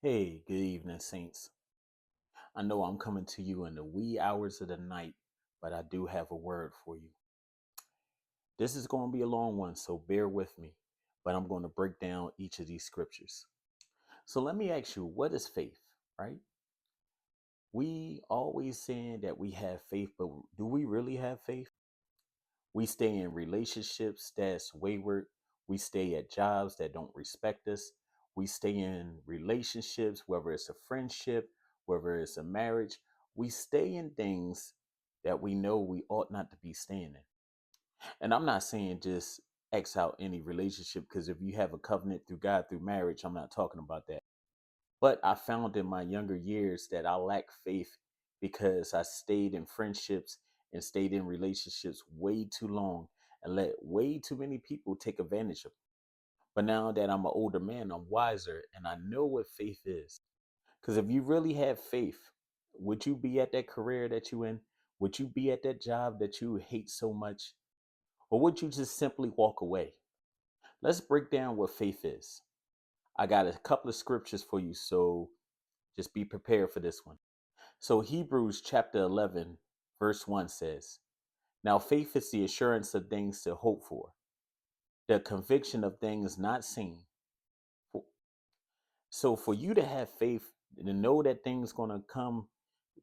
Hey, good evening, Saints. I know I'm coming to you in the wee hours of the night, but I do have a word for you. This is going to be a long one, so bear with me, but I'm going to break down each of these scriptures. So let me ask you, what is faith, right? We always saying that we have faith, but do we really have faith? We stay in relationships that's wayward. We stay at jobs that don't respect us. We stay in relationships, whether it's a friendship, whether it's a marriage. We stay in things that we know we ought not to be staying in. And I'm not saying just X out any relationship, because if you have a covenant through God through marriage, I'm not talking about that. But I found in my younger years that I lack faith because I stayed in friendships and stayed in relationships way too long and let way too many people take advantage of me. But now that I'm an older man, I'm wiser and I know what faith is. Because if you really have faith, would you be at that career that you in? Would you be at that job that you hate so much? Or would you just simply walk away? Let's break down what faith is. I got a couple of scriptures for you, so just be prepared for this one. So Hebrews chapter 11, verse 1 says, now faith is the assurance of things to hope for, the conviction of things not seen. So for you to have faith, to know that things going to come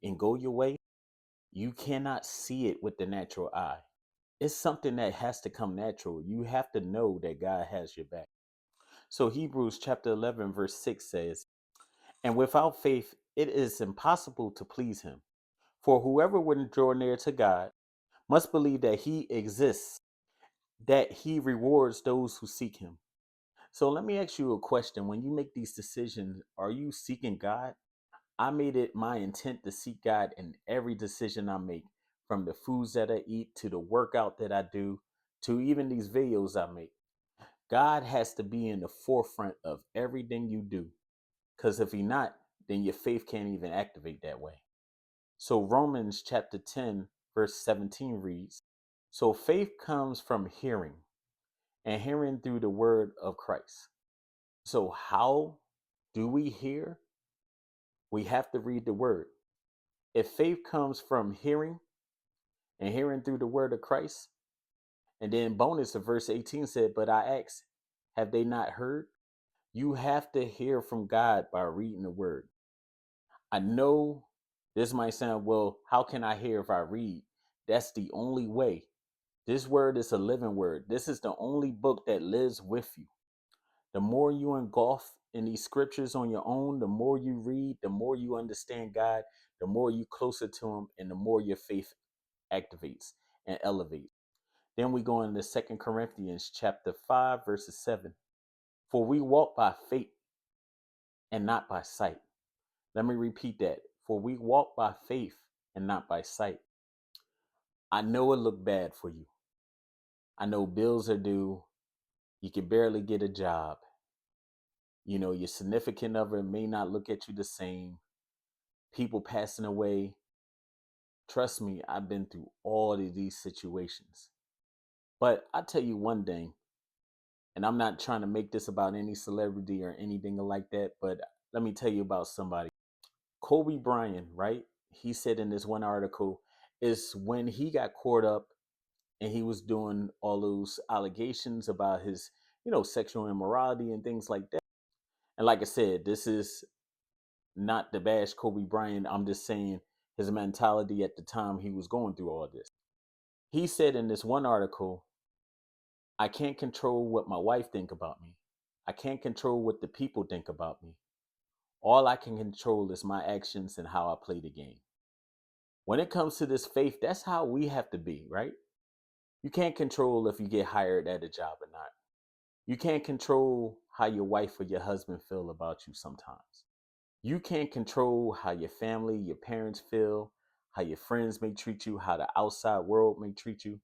and go your way, you cannot see it with the natural eye. It's something that has to come natural. You have to know that God has your back. So Hebrews chapter 11, verse 6 says, and without faith, it is impossible to please him. For whoever would draw near to God must believe that he exists, that he rewards those who seek him. So let me ask you a question. When you make these decisions, are you seeking God? I made it my intent to seek God in every decision I make, from the foods that I eat to the workout that I do to even these videos I make. God has to be in the forefront of everything you do. Because if he not, then your faith can't even activate that way. So Romans chapter 10, verse 17 reads, so faith comes from hearing, and hearing through the word of Christ. So how do we hear? We have to read the word. If faith comes from hearing and hearing through the word of Christ, and then bonus of verse 18 said, but I ask, have they not heard? You have to hear from God by reading the word. I know this might sound, well, how can I hear if I read? That's the only way. This word is a living word. This is the only book that lives with you. The more you engulf in these scriptures on your own, the more you read, the more you understand God, the more you closer to him, and the more your faith activates and elevates. Then we go into 2 Corinthians chapter 5, verses 7. For we walk by faith and not by sight. Let me repeat that. For we walk by faith and not by sight. I know it looked bad for you. I know bills are due. You can barely get a job. You know, your significant other may not look at you the same. People passing away. Trust me, I've been through all of these situations. But I tell you one thing, and I'm not trying to make this about any celebrity or anything like that, but let me tell you about somebody. Kobe Bryant, right? He said in this one article, is when he got caught up and he was doing all those allegations about his, sexual immorality and things like that. And like I said, this is not to bash Kobe Bryant. I'm just saying his mentality at the time he was going through all this. He said in this one article, I can't control what my wife think about me. I can't control what the people think about me. All I can control is my actions and how I play the game. When it comes to this faith, that's how we have to be, right? You can't control if you get hired at a job or not. You can't control how your wife or your husband feel about you sometimes. You can't control how your family, your parents feel, how your friends may treat you, how the outside world may treat you.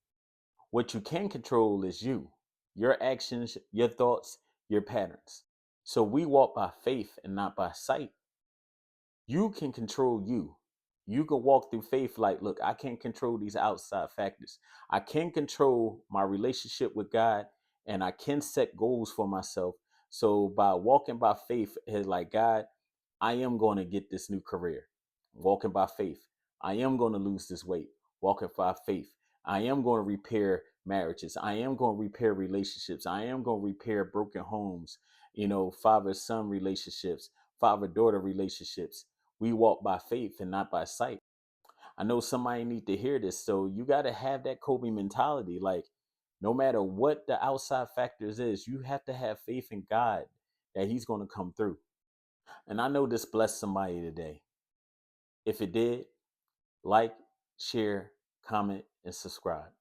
What you can control is you, your actions, your thoughts, your patterns. So we walk by faith and not by sight. You can control you. You can walk through faith like, look, I can't control these outside factors. I can control my relationship with God and I can set goals for myself. So by walking by faith, it's like, God, I am going to get this new career, walking by faith. I am going to lose this weight, walking by faith. I am going to repair marriages. I am going to repair relationships. I am going to repair broken homes, father son relationships, father daughter relationships. We walk by faith and not by sight. I know somebody need to hear this. So you got to have that Kobe mentality. Like, no matter what the outside factors is, you have to have faith in God that he's going to come through. And I know this blessed somebody today. If it did, like, share, comment, and subscribe.